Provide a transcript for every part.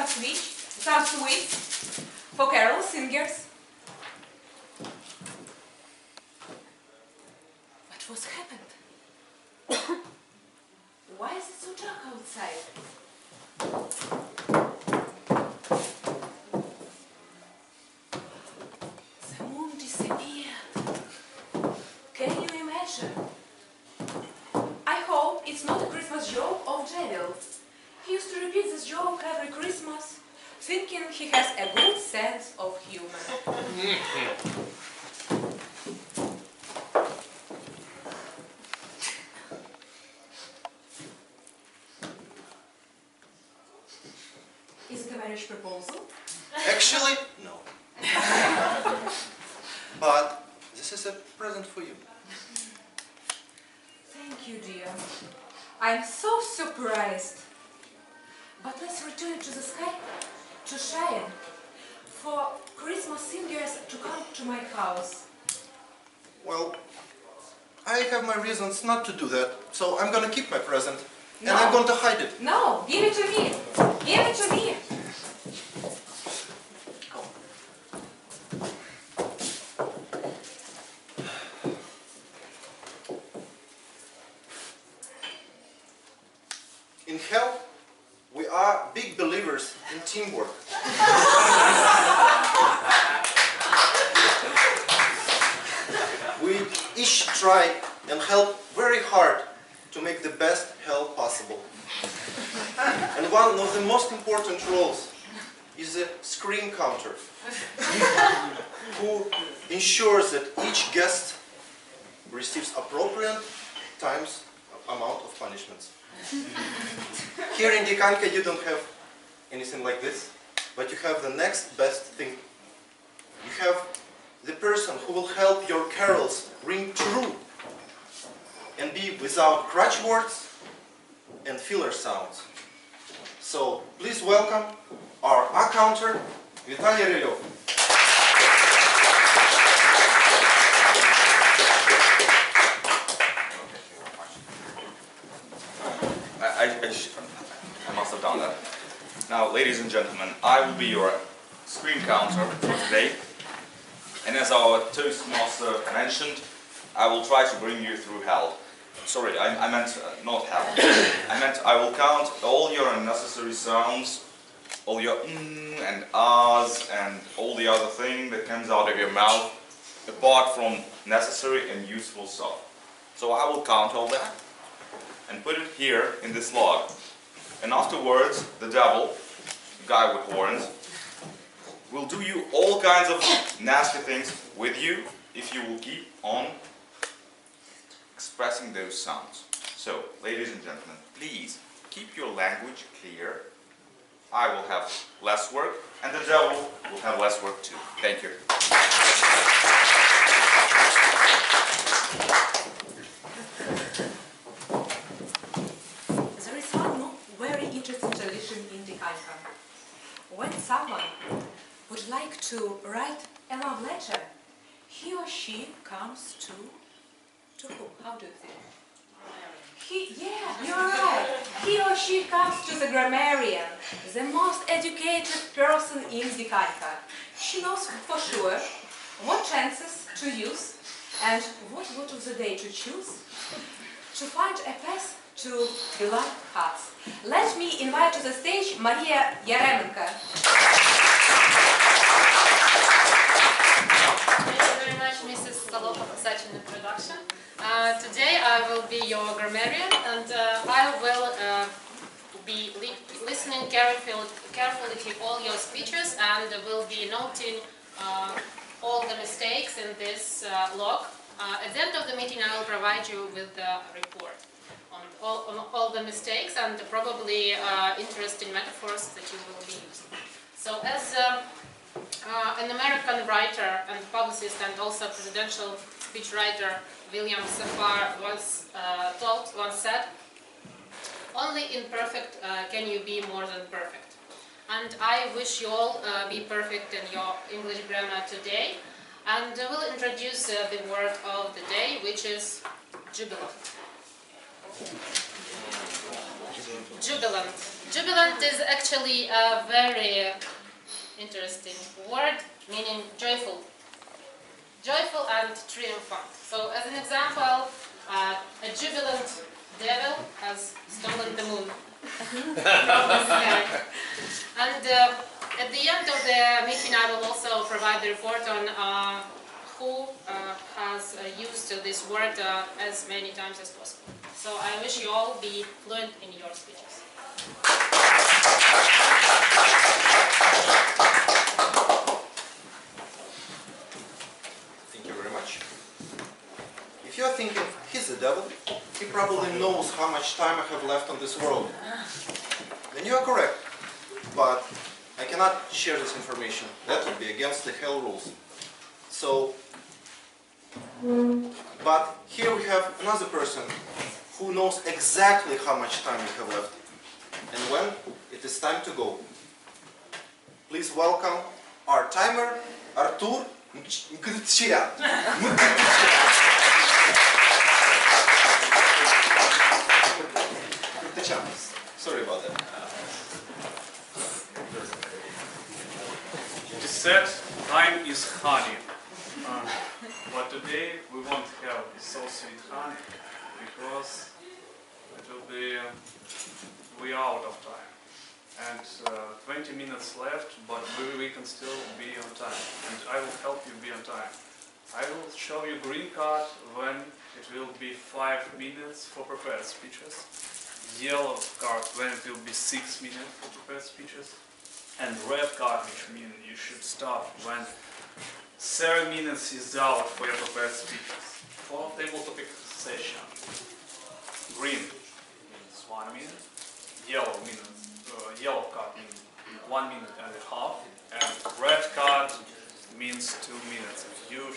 some sweets for carol singers. But what's happened? Why is it so dark outside? The moon disappeared. Can you imagine? I hope it's not a Christmas joke of Devil. He used to repeat this joke every Christmas, thinking he has a good sense of humor. Is it a marriage proposal? Actually, no. But this is a present for you. Thank you, dear. I'm so surprised. But let's return to the sky to shine for Christmas singers to come to my house. Well, I have my reasons not to do that, so I'm gonna keep my present. No. And I'm going to hide it. No, give it to me. Give it to me. In hell, we are big believers in teamwork. We each try and help very hard to make the best hell possible. And one of the most important roles is a screen counter, who ensures that each guest receives appropriate times amount of punishments. Here in Dikanka you don't have anything like this, but you have the next best thing. You have the person who will help your carols ring true and be without crutch words and filler sounds. So please welcome our accounter, Vitaly Rylev. I must have done that. Now, ladies and gentlemen, I will be your screen counter for today. And as our Toastmaster mentioned, I will try to bring you through hell. Sorry, I meant not hell. I meant I will count all your unnecessary sounds, all your and ahs, and all the other thing that comes out of your mouth, apart from necessary and useful stuff. So I will count all that and put it here in this log. And afterwards, the devil, the guy with horns, will do you all kinds of nasty things with you if you will keep on expressing those sounds. So, ladies and gentlemen, please keep your language clear. I will have less work, and the devil will have less work too. Thank you. There is one very interesting tradition in Dikanka. When someone would like to write a love letter, he or she comes to who? How do you think? Yeah, you're right. He or she comes to the grammarian, the most educated person in Dikanka. She knows for sure what chances to use and what word of the day to choose to find a path to beloved hearts. Let me invite to the stage Maria Yaremenko. Thank you very much, Mrs. Stolova, for such an introduction. Today I will be your grammarian, and I will be listening carefully to all your speeches, and will be noting all the mistakes in this log. At the end of the meeting I will provide you with a report on all the mistakes and probably interesting metaphors that you will be using. So as an American writer and publicist and also presidential speechwriter William Safar once said, "Only imperfect can you be more than perfect." And I wish you all be perfect in your English grammar today. And we'll introduce the word of the day, which is jubilant. Jubilant. Jubilant is actually a very interesting word, meaning joyful. Joyful and triumphant. So, as an example, a jubilant devil has stolen the moon from the sky. And at the end of the meeting, I will also provide the report on who has used this word as many times as possible. So I wish you all be fluent in your speeches. Thank you very much. If you are thinking, he's a devil, he probably knows how much time I have left on this world. Then you are correct. But I cannot share this information. That would be against the hell rules. So, but here we have another person who knows exactly how much time we have left and when it is time to go. Please welcome our timer, Artur Mkdchia. Sorry about that. It is said time is honey. But today we won't have so sweet honey because it will be we out of time. And 20 minutes left, but we can still be on time. And I will help you be on time. I will show you green card when it will be 5 minutes for prepared speeches. Yellow card when it will be 6 minutes for prepared speeches. And red card, which means you should stop when 7 minutes is out for your prepared speeches. For table topic session. Green means 1 minute. Yellow card means 1 minute and a half. And red card means 2 minutes. You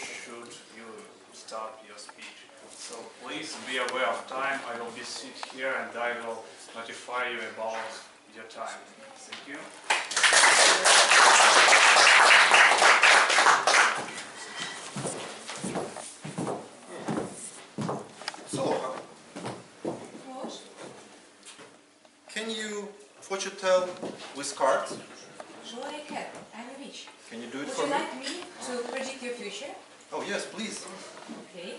start your speech. So please be aware of time. I will be sit here and I will notify you about your time. Thank you. So, can you fortune tell with cards? Sure I can. I'm a witch. Can you do it Would for you me? like me to predict your future? Oh yes, please. Okay.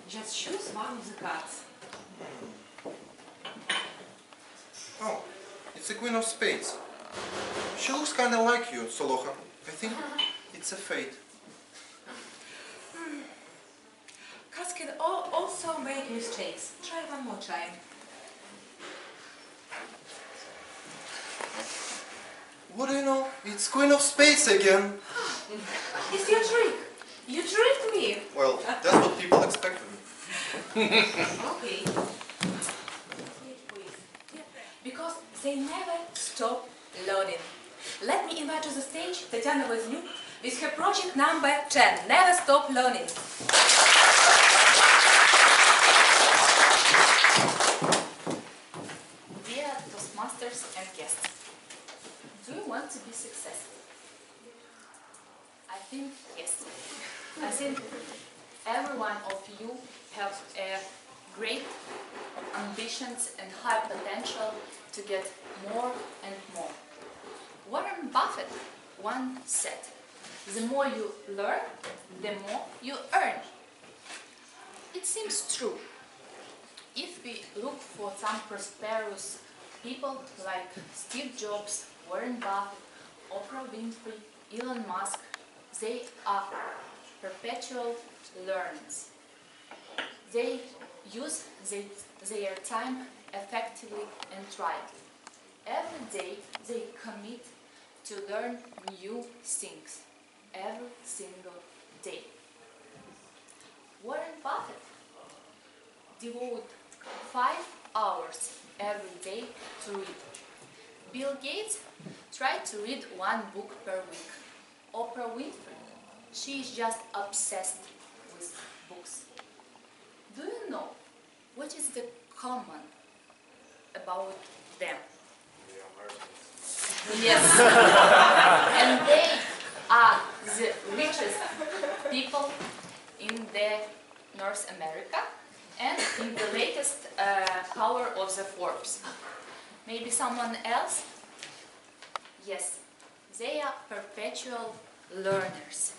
Just choose one of the cards. Oh, it's the Queen of Spades. She looks kind of like you, Soloha. I think it's a fate. Cards can also make mistakes. Try one more time. What do you know? It's Queen of Spades again. It's your trick. You tricked me. Well, that's what people expect of me. Okay. Because they never stop learning. Let me invite to the stage Tatiana Voznuk with her project number 10, Never Stop Learning. Dear Toastmasters and guests, do you want to be successful? I think yes. I think every one of you have great ambitions and high potential to get more and more. Warren Buffett once said, the more you learn, the more you earn. It seems true. If we look for some prosperous people like Steve Jobs, Warren Buffett, Oprah Winfrey, Elon Musk, they are perpetual learners. They use their time effectively and rightly. Every day they commit to learn new things. Every single day. Warren Buffett devotes 5 hours every day to read. Bill Gates tried to read 1 book per week. Oprah Winfrey, she is just obsessed with books. Do you know what is the common about them? Yes. And they are the richest people in the North America and in the latest cover of the Forbes. Maybe someone else Yes, they are perpetual learners.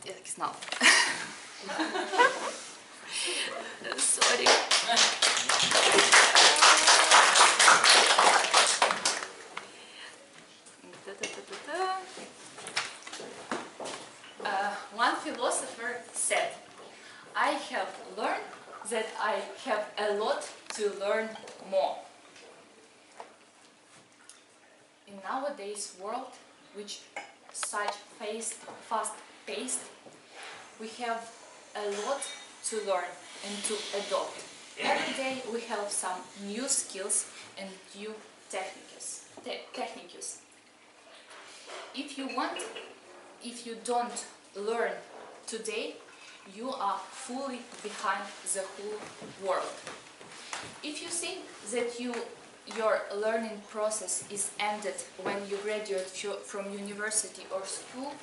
Jak znał. Sorry. One philosopher said, I have learned that I have a lot to learn more. In nowadays world, which such fast-paced, we have a lot to learn and to adopt. Every day we have some new skills and new techniques. If you don't learn today, you are fully behind the whole world. If you think that your learning process is ended when you graduate from university or school,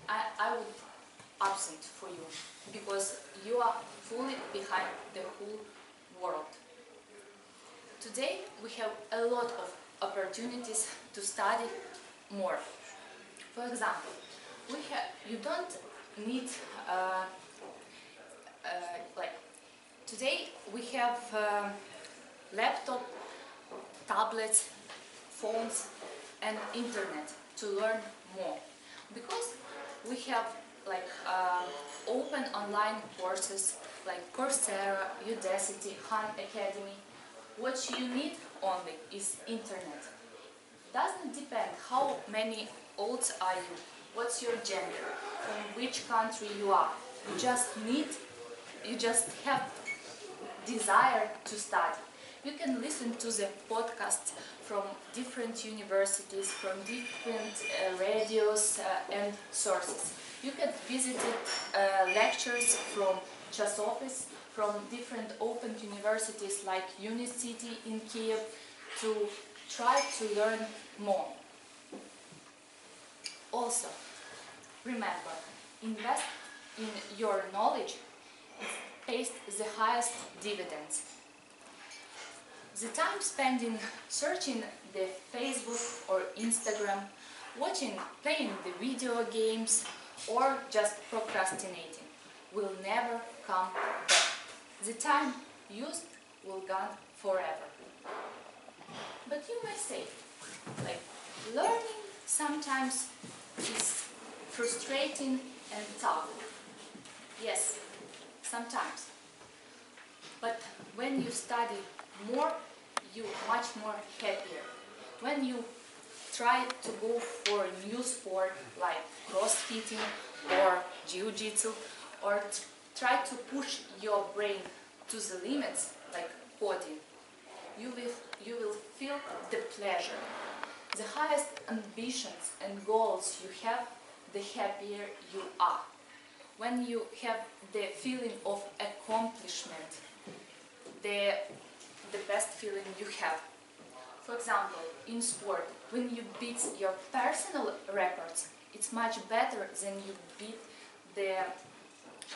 I would absent for you, because you are fully behind the whole world. Today we have a lot of opportunities to study more. For example, you don't need today we have laptop, tablets, phones and internet to learn more, because we have open online courses like Coursera, Udacity, Khan Academy. What you need only is internet. Doesn't depend how many old are you, what's your gender, from which country you are. You just have desire to study. You can listen to the podcasts from different universities, from different radios and sources. You can visit lectures from часопис, from different open universities like Unicity in Kiev, to try to learn more. Also, remember, invest in your knowledge, it pays the highest dividends. The time spent in searching the Facebook or Instagram, playing the video games, or just procrastinating will never come back. The time used will gone forever. But you may say, learning sometimes is frustrating and tough. Yes, sometimes. But when you study more, you're much more happier. When you try to go for a new sport like crossfitting or jiu-jitsu, or try to push your brain to the limits like coding, you will feel the pleasure. The highest ambitions and goals you have, the happier you are. When you have the feeling of accomplishment, the best feeling you have. For example, in sport, when you beat your personal records, it's much better than you beat the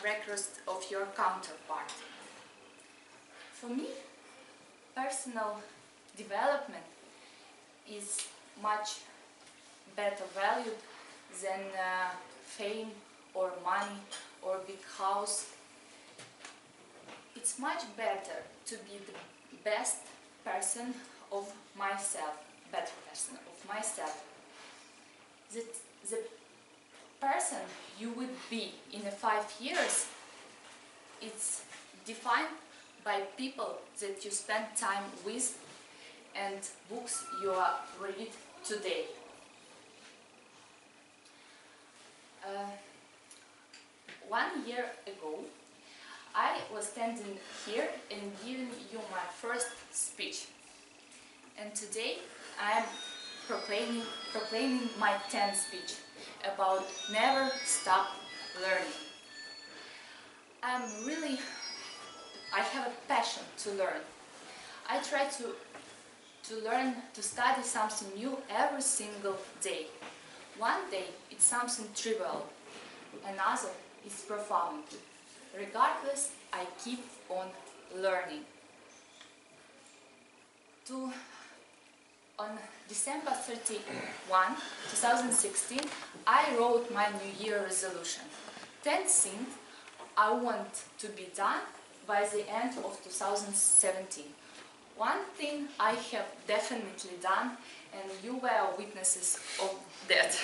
records of your counterpart. For me, personal development is much better valued than fame or money or big house. It's much better to be the best person of myself, better person of myself. The person you would be in 5 years, it's defined by people that you spend time with and books you read today. 1 year ago, I was standing here and giving you my first speech. And today I am proclaiming my 10th speech about never stop learning. I have a passion to learn. I try to learn, to study something new every single day. One day it's something trivial, another is profound. Regardless, I keep on learning. On December 31, 2016, I wrote my New Year resolution. 10 things I want to be done by the end of 2017. One thing I have definitely done, and you were witnesses of that,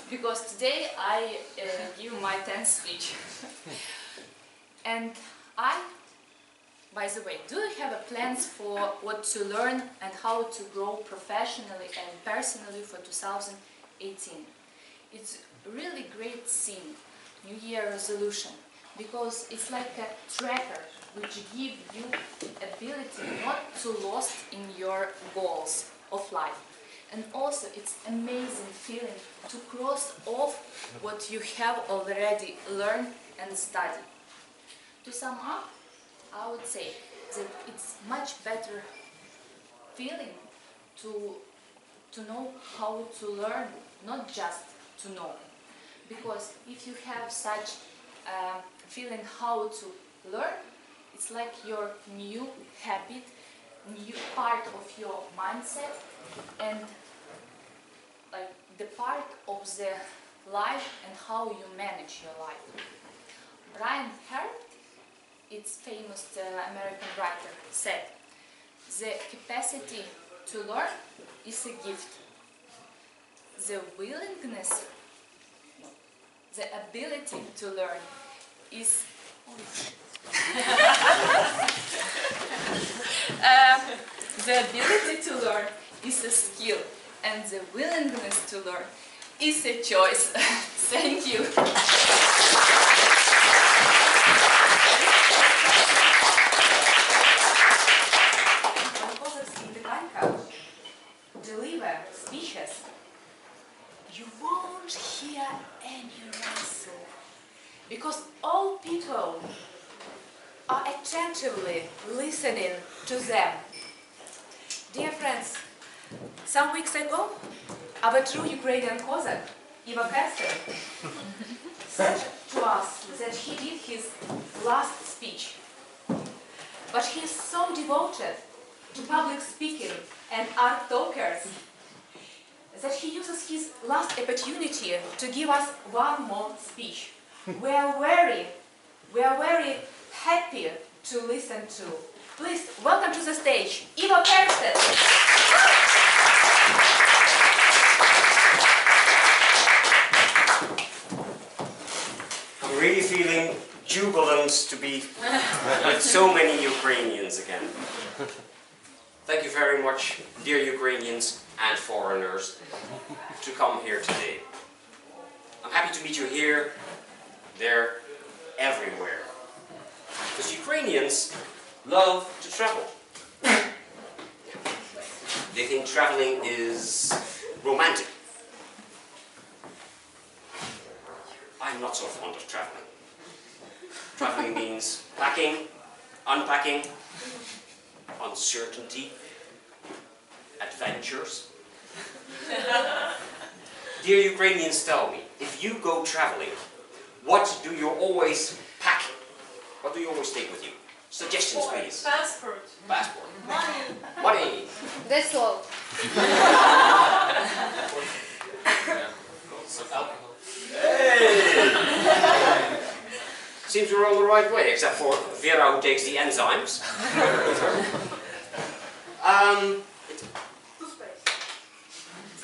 because today I give my 10th speech. And by the way, do you have plans for what to learn and how to grow professionally and personally for 2018? It's a really great thing, New Year resolution, because it's like a tracker which gives you ability not to lost in your goals of life. And also it's amazing feeling to cross off what you have already learned and studied. To sum up, I would say that it's much better feeling to know how to learn, not just to know. Because if you have such feeling how to learn, it's like your new habit, new part of your mindset, and like the part of the life and how you manage your life. Brian Hart, it's famous American writer, said, "The capacity to learn is a gift. The willingness, the ability to learn is the ability to learn is a skill, and the willingness to learn is a choice." Thank you. Deliver speeches, you won't hear any rustle, because all people are attentively listening to them. Dear friends, some weeks ago, our true Ukrainian Cossack, Iva Kestel, said to us that he did his last speech. But he is so devoted to public speaking and art talkers that he uses his last opportunity to give us one more speech. We are very happy to listen to. Please welcome to the stage Iva Kestel. I'm really feeling jubilant to be with so many Ukrainians again. Thank you very much, dear Ukrainians and foreigners, to come here today. I'm happy to meet you here, there, everywhere. Because Ukrainians love to travel. They think traveling is romantic. I'm not so fond of traveling. Traveling means packing, unpacking, uncertainty, adventures. Dear Ukrainians, tell me, if you go traveling, what do you always pack? What do you always take with you? Suggestions, please. Passport. Passport. Money. Money. That's all. Some alcohol. Hey! Seems we're on the right way, except for Vera, who takes the enzymes.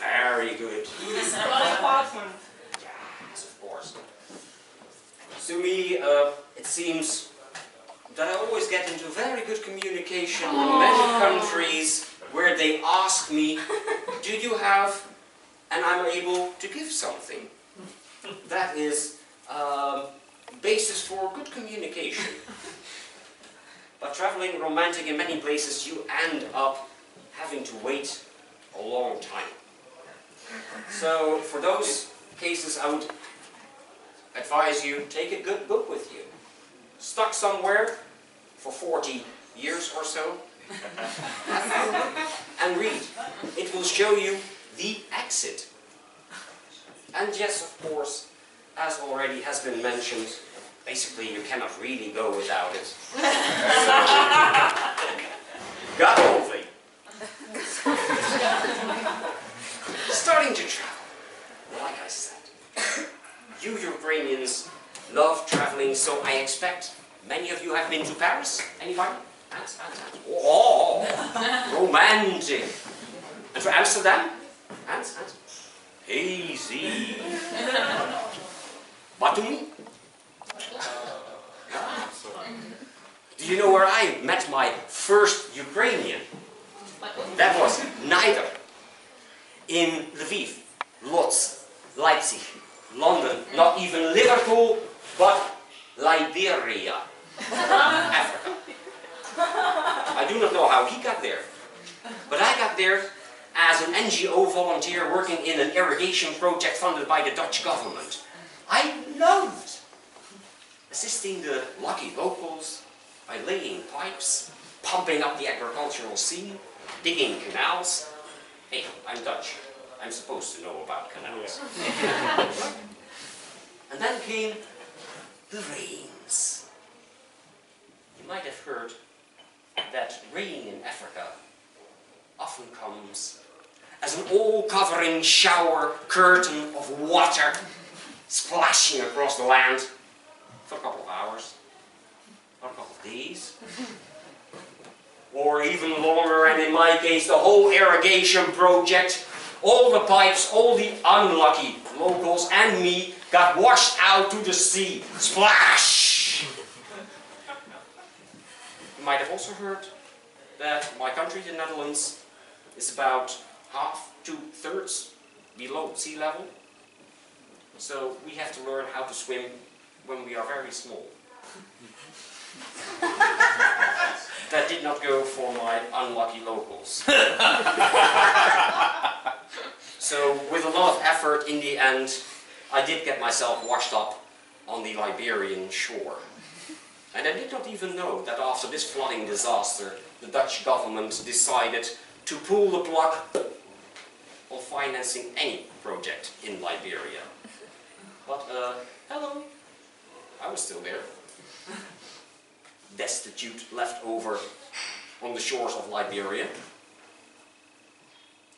Very good. Apartment. Yes, of course. To me, it seems that I always get into very good communication in many countries where they ask me, do you have, and I'm able to give something. That is basis for good communication. But traveling romantic in many places, you end up having to wait a long time. So for those cases, I would advise you, take a good book with you. Stuck somewhere for 40 years or so. And read. It will show you the exit. And yes, of course, as already has been mentioned, basically you cannot really go without it. Gotovi. been to Paris? Anybody? Hands. Oh, romantic. And to Amsterdam? Hands. Hazy. Batumi? Do you know where I met my first Ukrainian? That was neither in Lviv, Lodz, Leipzig, London, not even Liverpool, but Liberia, Africa. I do not know how he got there, but I got there as an NGO volunteer working in an irrigation project funded by the Dutch government. I loved assisting the lucky locals by laying pipes, pumping up the agricultural scene, digging canals. Hey, I'm Dutch. I'm supposed to know about canals. And then came the rains. You might have heard that rain in Africa often comes as an all-covering shower curtain of water splashing across the land for a couple of hours, or a couple of days, or even longer, and in my case the whole irrigation project, all the pipes, all the unlucky locals and me got washed out to the sea. Splash! You might have also heard that my country, the Netherlands, is about half to 2/3 below sea level. So we have to learn how to swim when we are very small. That did not go for my unlucky locals. So with a lot of effort, in the end, I did get myself washed up on the Liberian shore. And I did not even know that after this flooding disaster, the Dutch government decided to pull the plug on financing any project in Liberia. But, hello, I was still there. Destitute, left over on the shores of Liberia.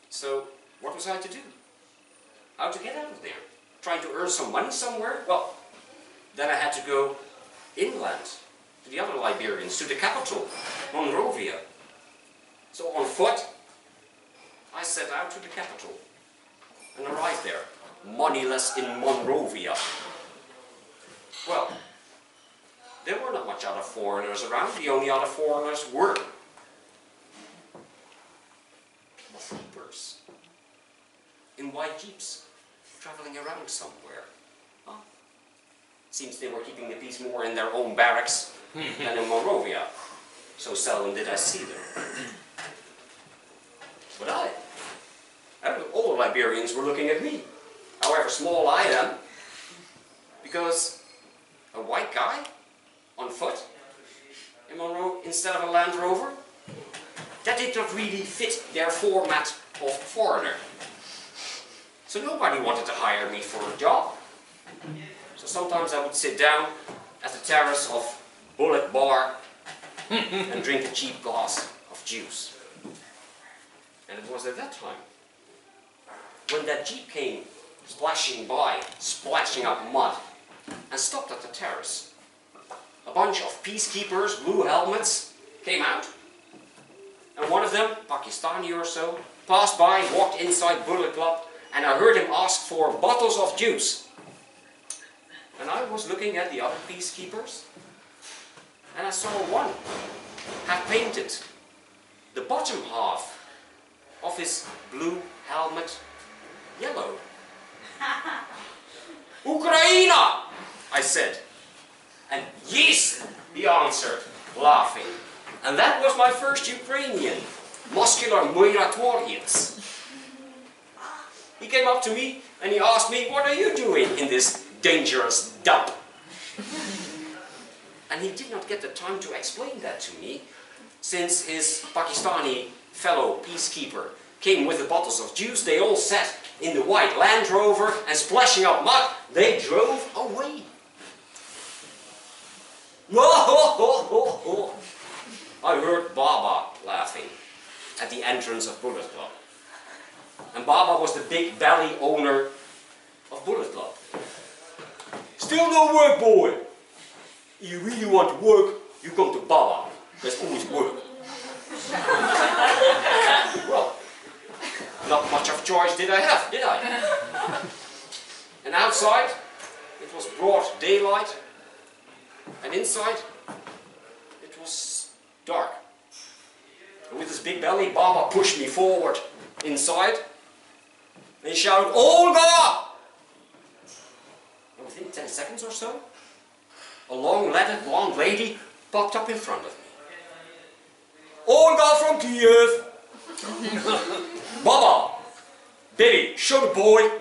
So, what was I to do? How to get out of there? Trying to earn some money somewhere? Well, then I had to go inland to the other Liberians, to the capital, Monrovia. So on foot, I set out to the capital and arrived there, moneyless in Monrovia. Well, there were not much other foreigners around. The only other foreigners were peacekeepers in white jeeps, traveling around somewhere. Huh? Seems they were keeping the peace more in their own barracks than in Monrovia. So seldom did I see them. But all the Liberians were looking at me, however small I am, because a white guy on foot in Monroe instead of a Land Rover, that did not really fit their format of foreigner. So nobody wanted to hire me for a job. So sometimes I would sit down at the terrace of Bullet Bar and drink a cheap glass of juice. And it was at that time, when that jeep came splashing by, splashing up mud, and stopped at the terrace. A bunch of peacekeepers, blue helmets, came out. And one of them, Pakistani or so, passed by, walked inside Bullet Club, and I heard him ask for bottles of juice. And I was looking at the other peacekeepers, and I saw one had painted the bottom half of his blue helmet yellow. Ukraina, I said. And yes, he answered, laughing. And that was my first Ukrainian, muscular Moiratorians. He came up to me and he asked me, what are you doing in this dangerous dump? And he did not get the time to explain that to me, since his Pakistani fellow peacekeeper came with the bottles of juice. They all sat in the white Land Rover and splashing up mud, they drove away. I heard Baba laughing at the entrance of Bullet Club. And Baba was the big belly owner of Bullet Club. Still no work, boy. You really want to work? you come to Baba. There's always work. Well, not much of choice did I have, did I? And outside, it was broad daylight, and inside, it was dark. And with his big belly, Baba pushed me forward inside, and he shouted, "Olga!" And within 10 seconds or so, a long-legged blonde lady popped up in front of me. "Olga from Kiev!" "Baba, baby, show the boy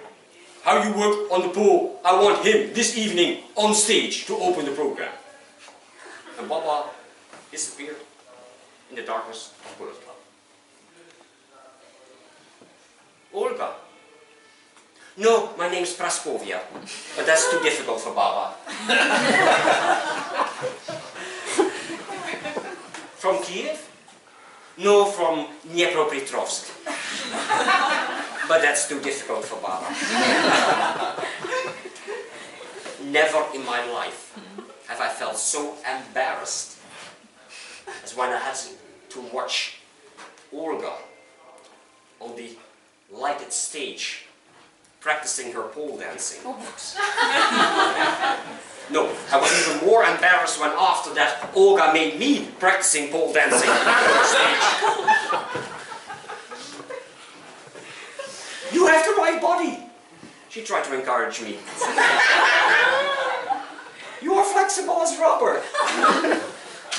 how you work on the pool. I want him this evening on stage to open the program." And Baba disappeared in the darkness of Bullet Club. "Olga?" "No, my name's Praskovia, but that's too difficult for Baba." "From Kiev?" "No, from Dnipropetrovsk. But that's too difficult for Baba." Never in my life have I felt so embarrassed as when I had to watch Olga on the lighted stage practicing her pole dancing. No, I was even more embarrassed when after that Olga made me practicing pole dancing on her stage. "You have the right body," she tried to encourage me. "You are flexible as rubber."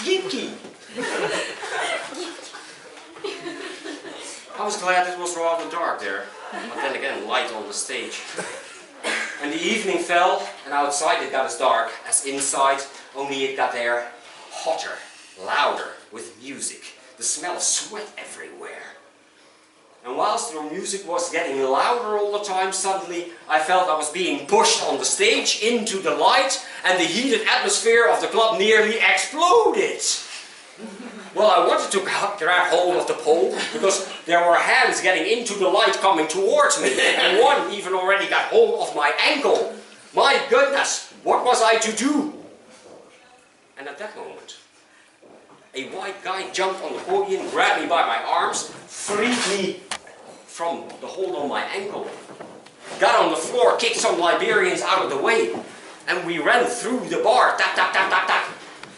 Yippee! I was glad it was rather dark there, but then again light on the stage. And the evening fell, and outside it got as dark as inside, only it got there hotter, louder, with music, the smell of sweat everywhere. And whilst the music was getting louder all the time, suddenly I felt I was being pushed on the stage into the light, and the heated atmosphere of the club nearly exploded. Well, I wanted to grab hold of the pole, because there were hands getting into the light coming towards me, and one even already got hold of my ankle. My goodness, what was I to do? And at that moment, a white guy jumped on the podium, grabbed me by my arms, freed me from the hold on my ankle, got on the floor, kicked some Liberians out of the way, and we ran through the bar, tap, tap, tap, tap, tap,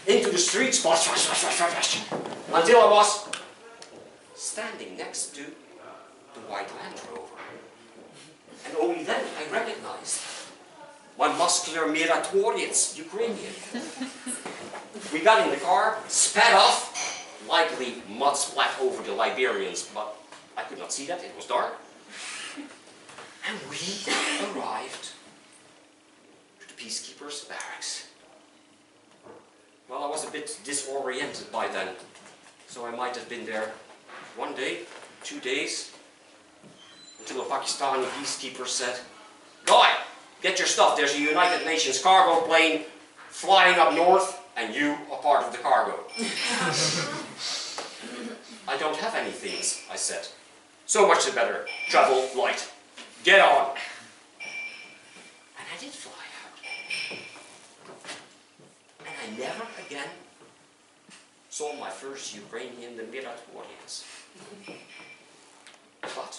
into the street, splash, splash, splash, splash, splash, until I was standing next to the white Land Rover. And only then I recognized my muscular Miratorians, Ukrainian. We got in the car, sped off, likely mud splat over the Liberians, but I could not see that, it was dark. And we arrived to the peacekeepers' barracks. Well, I was a bit disoriented by then, so I might have been there 1 day, 2 days, until a Pakistani peacekeeper said, "Guy, get your stuff, there's a United Nations cargo plane flying up north, and you are part of the cargo." "I don't have any things," I said. "So much the better. Travel light. Get on." And I did fly out. And I never again saw my first Ukrainian, the Miratorians. But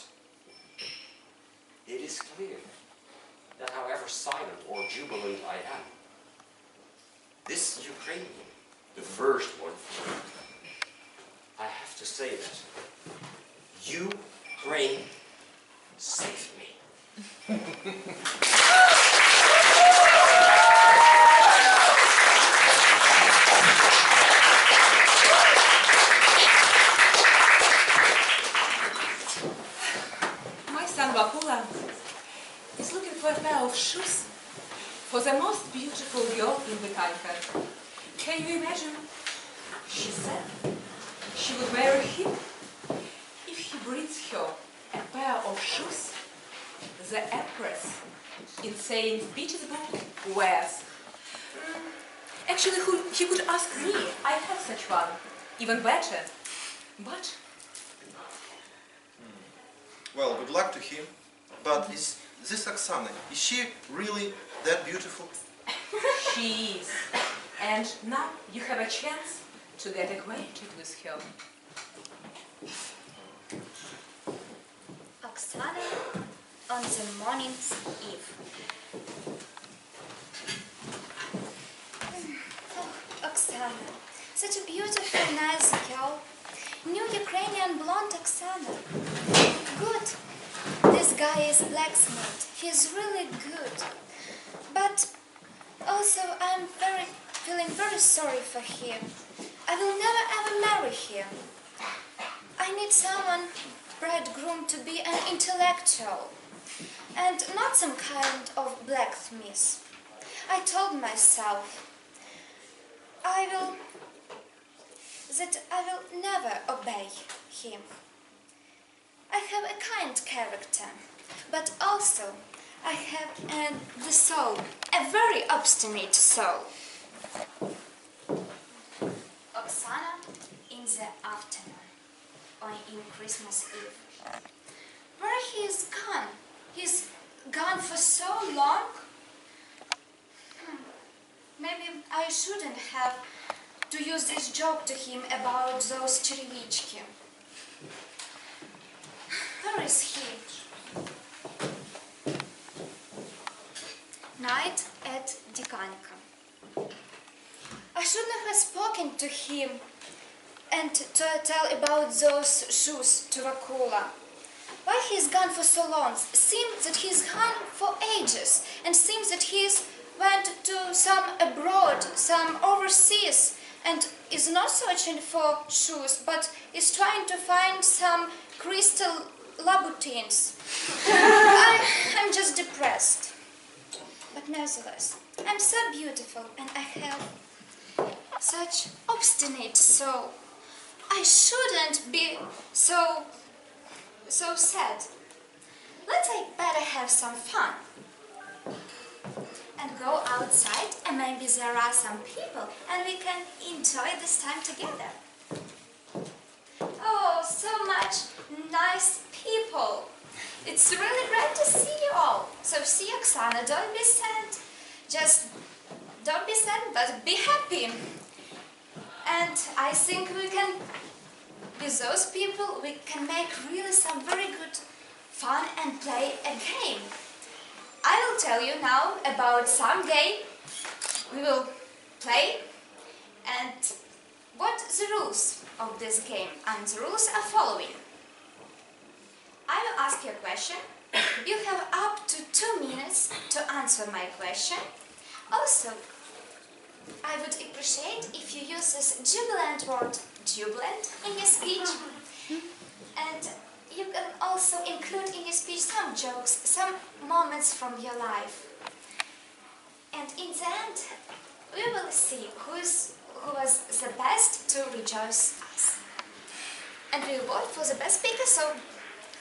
it is clear that however silent or jubilant I am, this Ukrainian, the first one, I have to say that Ukraine saved me. My son Vakula is looking for a pair of shoes for the most beautiful girl in the country. Can you imagine? She said she would marry him if he brings her a pair of shoes the Empress in St. Petersburg wears. Actually, he could ask me. I have such one, even better. But Well, good luck to him. But is this Oksana, is she really that beautiful? she is. And now you have a chance to get acquainted with her. Oksana on the morning's eve. Oh, Oksana, such a beautiful, nice girl. New Ukrainian blonde Oksana. Good. This guy is blacksmith. He's really good. But also I'm feeling very sorry for him. I will never ever marry him. I need someone bridegroom to be an intellectual and not some kind of blacksmith. I told myself I will never obey him. I have a kind character, but also I have the soul, a very obstinate soul. Oksana in the afternoon, or in Christmas Eve. Where he is gone? He's gone for so long? Maybe I shouldn't have to use this joke to him about those черевички. Where is he? Night at Dikanka. I shouldn't have spoken to him and to tell about those shoes to Vakula. Why he's gone for so long? Seems that he's gone for ages, and seems that he's went to some abroad, some overseas, and is not searching for shoes, but is trying to find some crystal labutines. I'm just depressed. But nevertheless, I'm so beautiful and I have such obstinate soul. I shouldn't be so sad. Let's better have some fun and go outside, and maybe there are some people and we can enjoy this time together. Oh, so much nice people. It's really great to see you all. So see, Oksana, don't be sad. Just don't be sad, but be happy. And I think we can, with those people, we can make really some very good fun and play a game. I will tell you now about some game we will play and what the rules of this game. And the rules are following. I will ask you a question. You have up to 2 minutes to answer my question. Also, I would appreciate if you use this jubilant word, jubilant, in your speech. And you can also include in your speech some jokes, some moments from your life. And in the end, we will see who was the best to rejoice us. And we will vote for the best speaker, so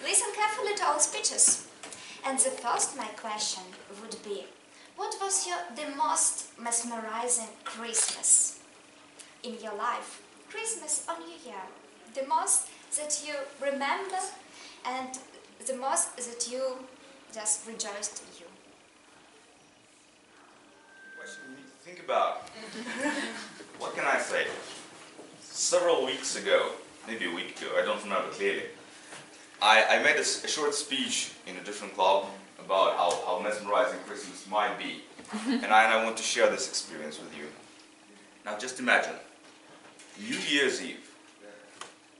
listen carefully to all speeches. And the first my question would be, what was the most mesmerizing Christmas in your life? Christmas or New Year? The most that you remember and the most that you just rejoiced you. Question you need to think about. What can I say? Several weeks ago, maybe a week ago, I don't remember clearly, I made a short speech in a different club about how mesmerizing Christmas might be. And I want to share this experience with you. Now just imagine, New Year's Eve,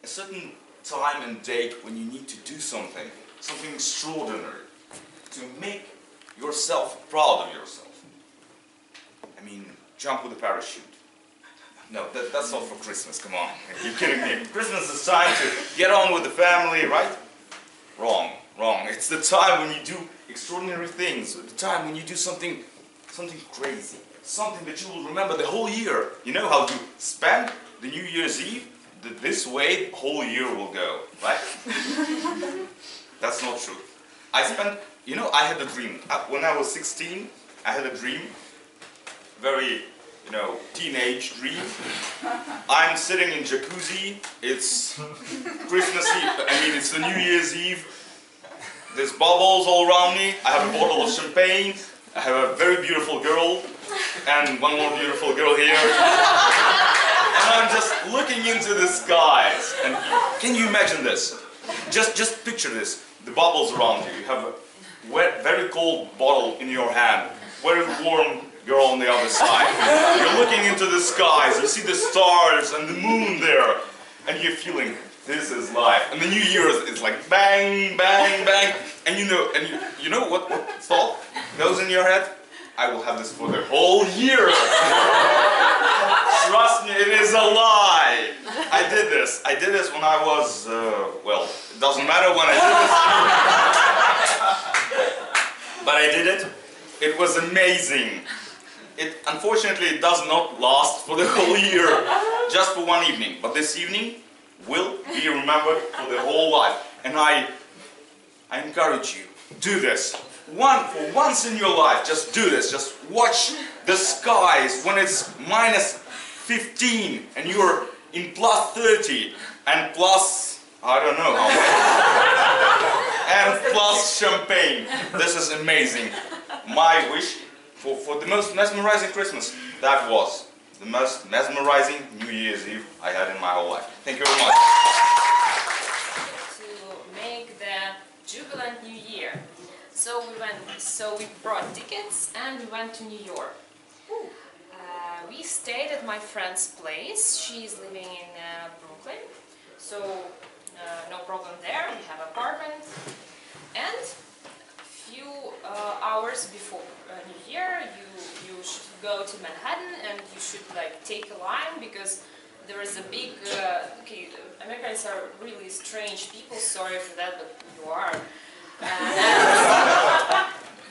a certain time and date when you need to do something extraordinary, to make yourself proud of yourself. I mean, jump with a parachute. No, that's not for Christmas, come on. You're kidding me. Christmas is time to get on with the family, right? Wrong. It's the time when you do extraordinary things, the time when you do something crazy, something that you will remember the whole year. You know how you spend the New Year's Eve? This way, the whole year will go, right? That's not true. I had a dream. When I was 16, I had a dream, very, teenage dream. I'm sitting in jacuzzi, it's Christmas Eve, it's the New Year's Eve. There's bubbles all around me, I have a bottle of champagne, I have a very beautiful girl and one more beautiful girl here. And I'm just looking into the skies. And can you imagine this? Just picture this. The bubbles around you. You have a wet, very cold bottle in your hand. Very warm girl on the other side. You're looking into the skies. You see the stars and the moon there. And you're feeling, this is life. And the New Year is like bang, bang, bang. And you know what thought goes in your head? I will have this for the whole year. Trust me, it is a lie. I did this when I was, well, it doesn't matter when I did this. But I did it. It was amazing. Unfortunately, it does not last for the whole year. Just for one evening. But this evening will be remembered for the whole life. And I encourage you, do this. For once in your life, just do this. Just watch the skies when it's -15 and you're in +30 and plus, I don't know how much. And plus champagne. This is amazing. My wish for the most mesmerizing Christmas, that was the most mesmerizing New Year's Eve I had in my whole life. Thank you very much. To make the jubilant New Year. So we brought tickets and we went to New York. We stayed at my friend's place. She's living in Brooklyn, so no problem there. We have an apartment. And a few hours before New Year, you should go to Manhattan and you should like take a line because there is a big. Okay, Americans are really strange people. Sorry for that, but you are.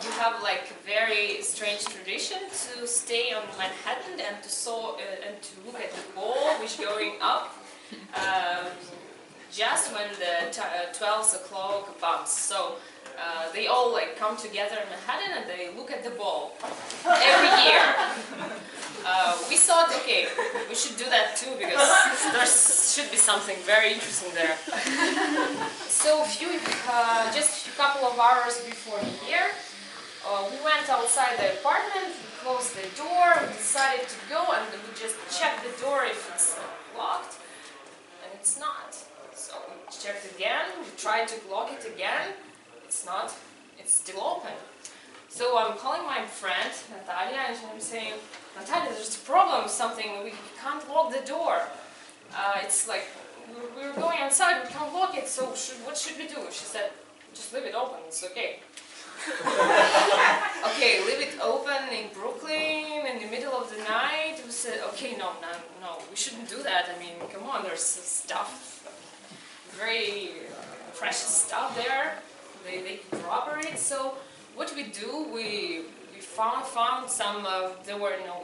You have like a very strange tradition to stay on Manhattan and to look at the ball which going up just when the 12 o'clock bumps. So they all like come together in Manhattan and they look at the ball every year. We thought, okay, we should do that too because there should be something very interesting there. So just a couple of hours before New Year, we went outside the apartment, we closed the door, we decided to go and we just checked the door if it's locked, and it's not. So we checked again, we tried to lock it again, it's not, it's still open. So I'm calling my friend, Natalia, and I'm saying, Natalia, there's a problem, something, we can't lock the door. It's like, we're going outside, we can't lock it, so what should we do? She said, just leave it open, it's okay. Okay, leave it open in Brooklyn in the middle of the night. We said, okay, no, we shouldn't do that. I mean, come on, there's stuff, very precious stuff there. They could corroborate. So what we do, we found some, there were no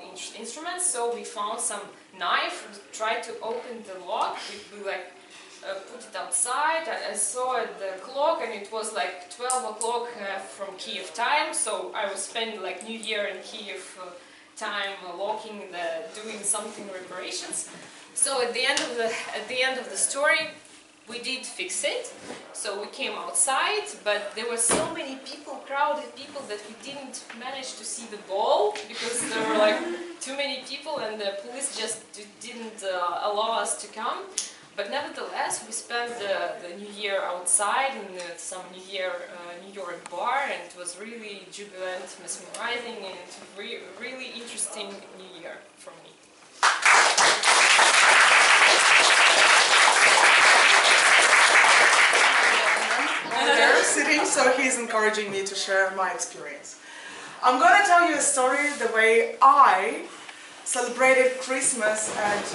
instruments, so we found some knife, tried to open the lock. We like put it outside. I saw the clock and it was like 12 o'clock from Kiev time, so I was spending like New Year in Kiev time locking doing something reparations. So at the end of the story, we did fix it. So we came outside, but there were so many people, crowded people, that we didn't manage to see the ball because there were like too many people and the police just didn't allow us to come. But nevertheless, we spent the New Year outside in some New York bar, and it was really jubilant, mesmerizing, and really interesting New Year for me. There sitting, so he's encouraging me to share my experience. I'm going to tell you a story the way I celebrated Christmas and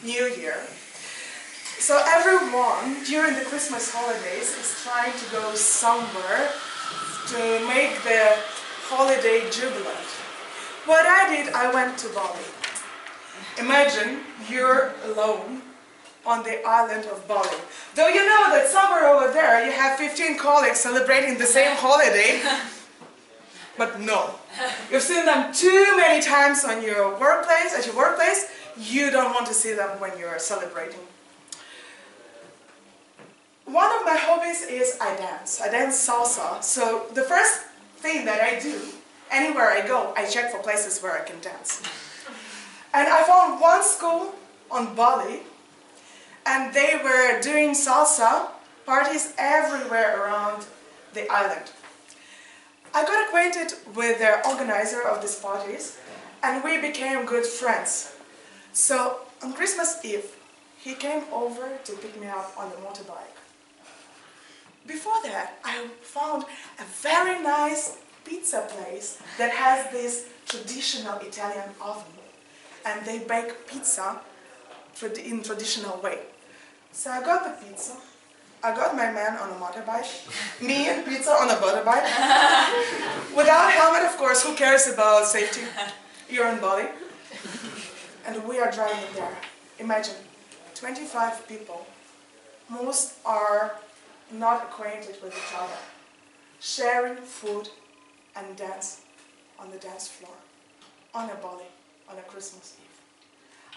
New Year. So everyone during the Christmas holidays is trying to go somewhere to make the holiday jubilant. What I did, I went to Bali. Imagine you're alone on the island of Bali. Though you know that somewhere over there you have 15 colleagues celebrating the same holiday, but no. You've seen them too many times at your workplace, you don't want to see them when you're celebrating. One of my hobbies is I dance salsa. So the first thing that I do Anywhere I go, I check for places where I can dance. And I found one school on Bali, and they were doing salsa parties everywhere around the island. I got acquainted with the organizer of these parties, and we became good friends. So on Christmas Eve, he came over to pick me up on the motorbike. Before that, I found a very nice pizza place that has this traditional Italian oven, and they bake pizza in traditional way. So I got the pizza, I got my man on a motorbike, me and pizza on a motorbike, without helmet, of course. Who cares about safety? You're in Bali, and we are driving there. Imagine, 25 people. Most are not acquainted with each other, sharing food and dance on the dance floor, on a Bali, on a Christmas Eve.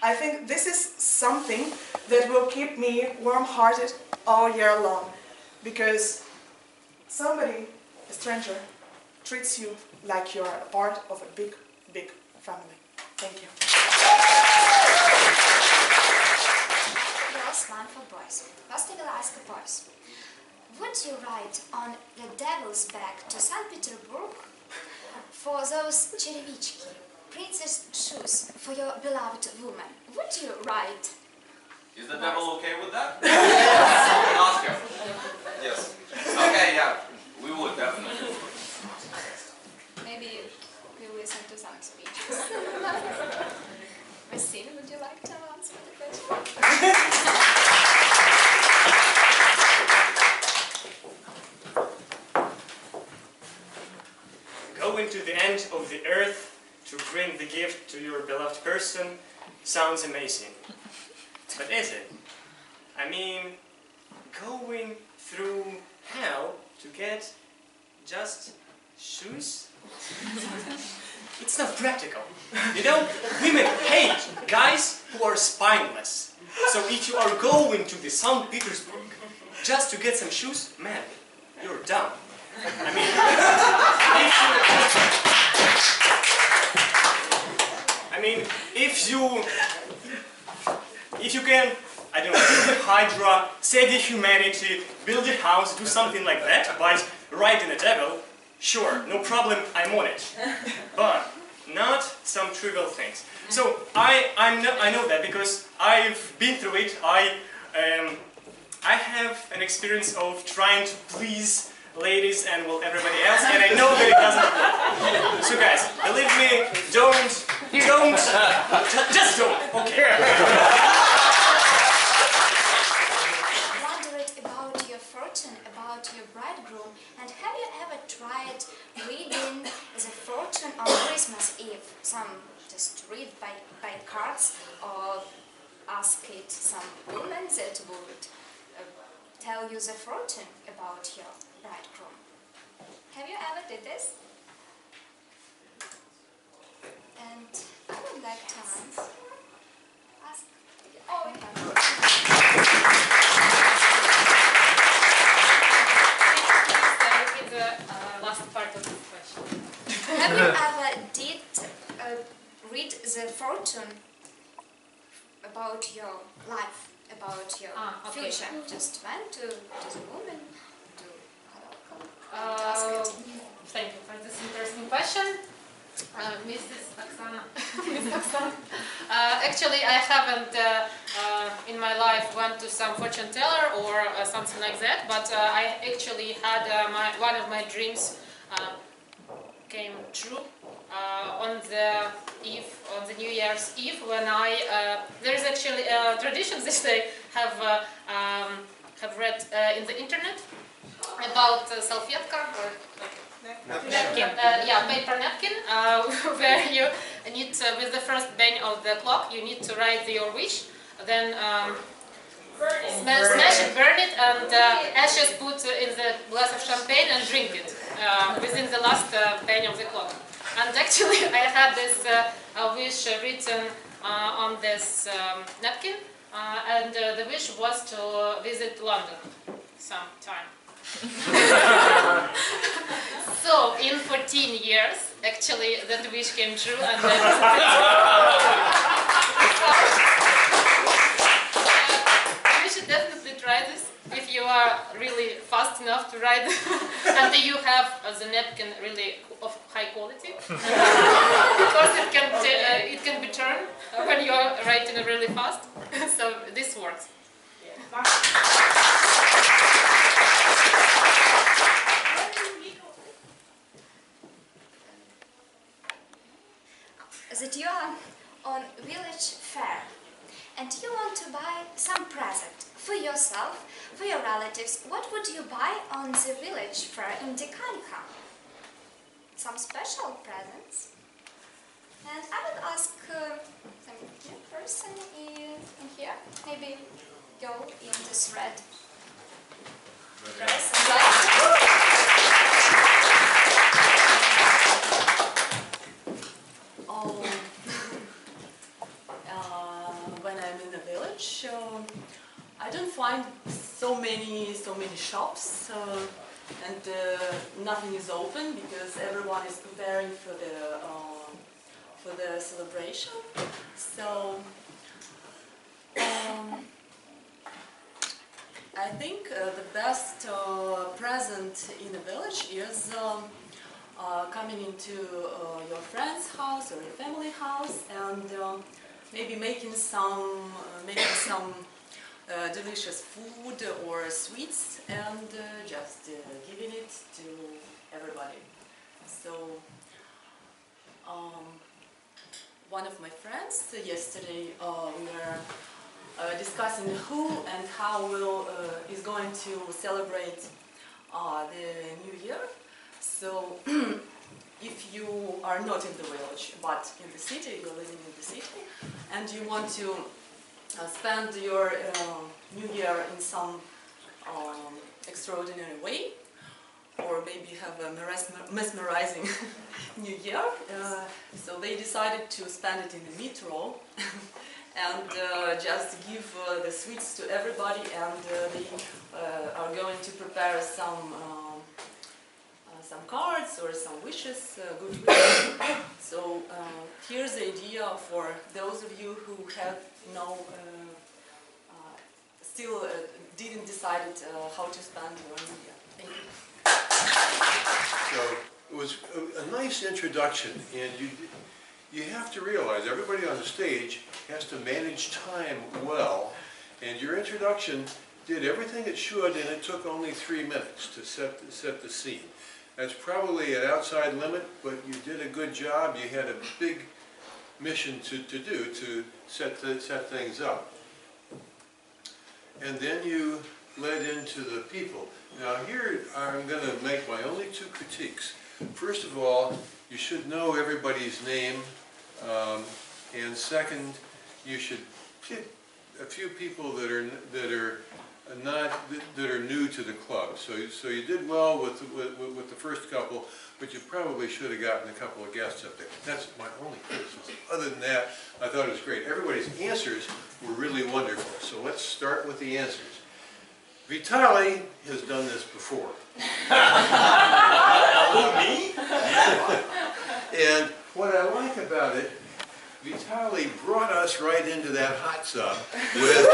I think this is something that will keep me warm-hearted all year long, because somebody, a stranger, treats you like you're a part of a big, big family. Thank you. Last one for boys. First I will ask the boys. Would you ride on the devil's back to St. Petersburg for those черевички, princess shoes for your beloved woman? Would you ride? Is the devil okay with that? Ask him. Yes. Okay, yeah, we would definitely. Maybe we'll listen to some speeches. Vasily, would you like to answer the question? Going to the end of the earth to bring the gift to your beloved person sounds amazing. But is it? I mean, going through hell to get just shoes? It's not practical. You know, women hate guys who are spineless. So if you are going to the St. Petersburg just to get some shoes, man, you're dumb. I mean, if you can, I don't know, build a hydra, save the humanity, build a house, do something like that, but riding a devil, sure, no problem, I'm on it. But not some trivial things. So I know that because I've been through it. I have an experience of trying to please ladies and well everybody else, and I know that it doesn't work. So guys, believe me, just don't, okay. Wondered about your fortune, about your bridegroom, and have you ever tried reading the fortune on Christmas Eve? Just read by cards, or ask it some woman that would tell you the fortune about your bridegroom. Have you ever did this? And I would like to ask. Oh, we have. Repeat the last part of the question. Have you ever read the fortune about your life, about your okay. future? Just went to the woman to ask it. Thank you for this interesting question. Mrs. Oksana. Actually, I haven't in my life went to some fortune teller or something like that, but I actually had one of my dreams came true on the New Year's Eve, when there is actually a tradition that they have read in the internet about salfietka or napkin, paper napkin, where you need with the first bang of the clock you need to write your wish, then smash it, burn it, and ashes put in the glass of champagne and drink it within the last bang of the clock. And actually I had this wish written on this napkin, and the wish was to visit London sometime. So, in 14 years, actually, that wish came true, and you should definitely try this if you are really fast enough to write, and you have the napkin really of high quality, because it can be turned when you are writing really fast. So this works. That you are on village fair and you want to buy some present for yourself, for your relatives. What would you buy on the village fair in Dikanka? Some special presents. And I would ask some new person in here, maybe go in this red dress and when I'm in the village, I don't find so many shops, and nothing is open because everyone is preparing for the celebration. So I think the best present in the village is coming into your friend's house or your family house and maybe making some delicious food or sweets and just giving it to everybody. So one of my friends yesterday we were discussing who and how is going to celebrate the New Year. So if you are not in the village but in the city, you're living in the city, and you want to spend your New Year in some extraordinary way, or maybe have a mesmerizing New Year, so they decided to spend it in the metro and just give the sweets to everybody, and they are going to prepare some cards or some wishes, good wishes. So here's the idea for those of you who have still didn't decide how to spend your New Year. Thank you. So it was a nice introduction, and you have to realize everybody on the stage has to manage time well, and your introduction did everything it should, and it took only 3 minutes to set the scene. That's probably an outside limit, but you did a good job. You had a big mission to do to set things up. And then you led into the people. Now here I'm going to make my only 2 critiques. First of all, you should know everybody's name, and second, you should pick a few people that are new to the club. So you did well with the first couple, but you probably should have gotten a couple of guests up there. That's my only criticism. Other than that, I thought it was great. Everybody's answers were really wonderful. So let's start with the answers. Vitaly has done this before. Me? And what I like about it, Vitaly brought us right into that hot tub with,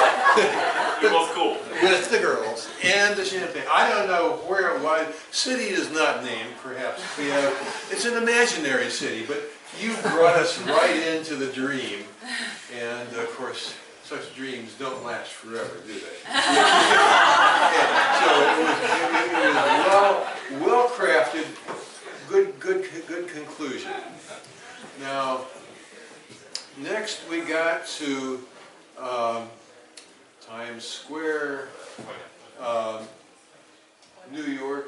cool. with the girls and the champagne. I don't know where it was. City is not named, perhaps. It's an imaginary city, but you brought us right into the dream. And of course, such dreams don't last forever, do they? So it was well crafted, good conclusion. Now, next we got to Times Square, New York,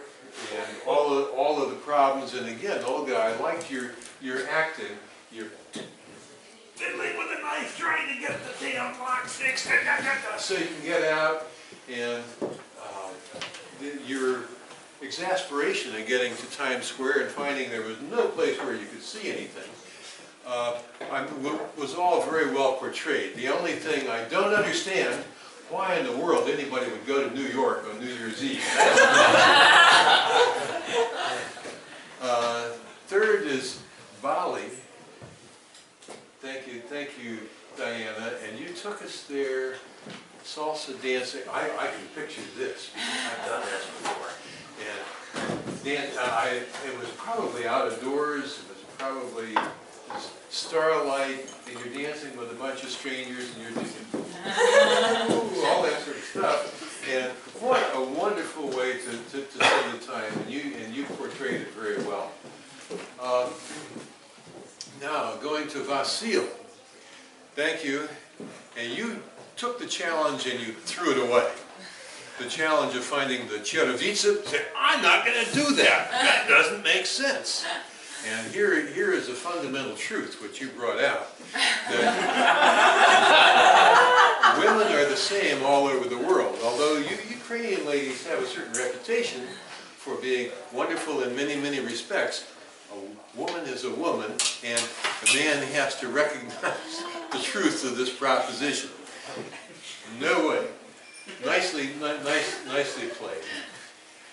and all of the problems. And again, Olga, I liked your acting. You're fiddling with a knife trying to get the damn clock fixed so you can get out, and your exasperation in getting to Times Square and finding there was no place where you could see anything was all very well portrayed. The only thing I don't understand, why in the world anybody would go to New York on New Year's Eve. lots of dancing. I can picture this because I've done this before. And it was probably out of doors. It was probably starlight, and you're dancing with a bunch of strangers, and you're thinking, ooh, all that sort of stuff. And what a wonderful way to spend the time, and you portrayed it very well. Now, going to Vasil. Thank you. And you took the challenge and you threw it away. The challenge of finding the Cherovica, say, I'm not going to do that. That doesn't make sense. And here is a fundamental truth, which you brought out, that women are the same all over the world. Although Ukrainian ladies have a certain reputation for being wonderful in many, many respects, a woman is a woman, and a man has to recognize the truth of this proposition. No way. Nicely played.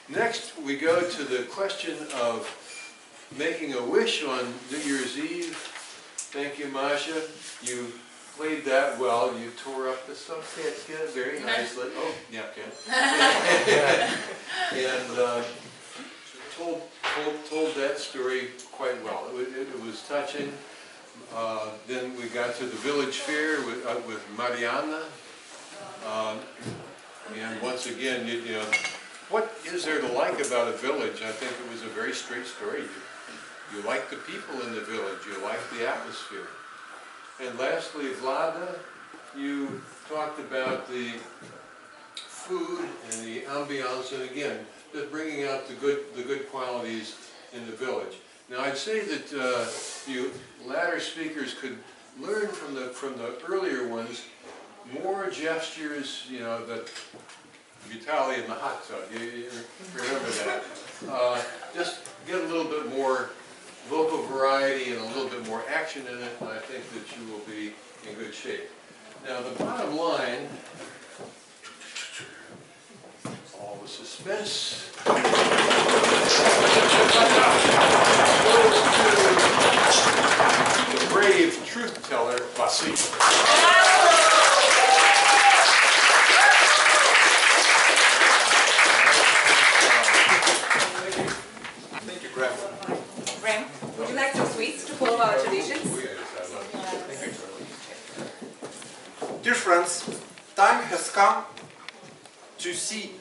Next, we go to the question of making a wish on New Year's Eve. Thank you, Masha. You played that well. You tore up the sofetka very nicely. Oh, yeah, okay. And told that story quite well. It was touching. Then we got to the village fair with Mariana. And once again, you know, what is there to like about a village? I think it was a very straight story. You like the people in the village. You like the atmosphere. And lastly, Vlada, you talked about the food and the ambiance, and again, just bringing out the good qualities in the village. Now, I'd say that you latter speakers could learn from the earlier ones more gestures, you know, that Vitaly in the hot tub. You remember that? Just get a little bit more vocal variety and a little bit more action in it, and I think that you will be in good shape. Now, the bottom line, all the suspense, the brave truth teller, Vasil. Thank you, Graham. Graham, would you like some sweets to follow our traditions? Dear friends, time has come to see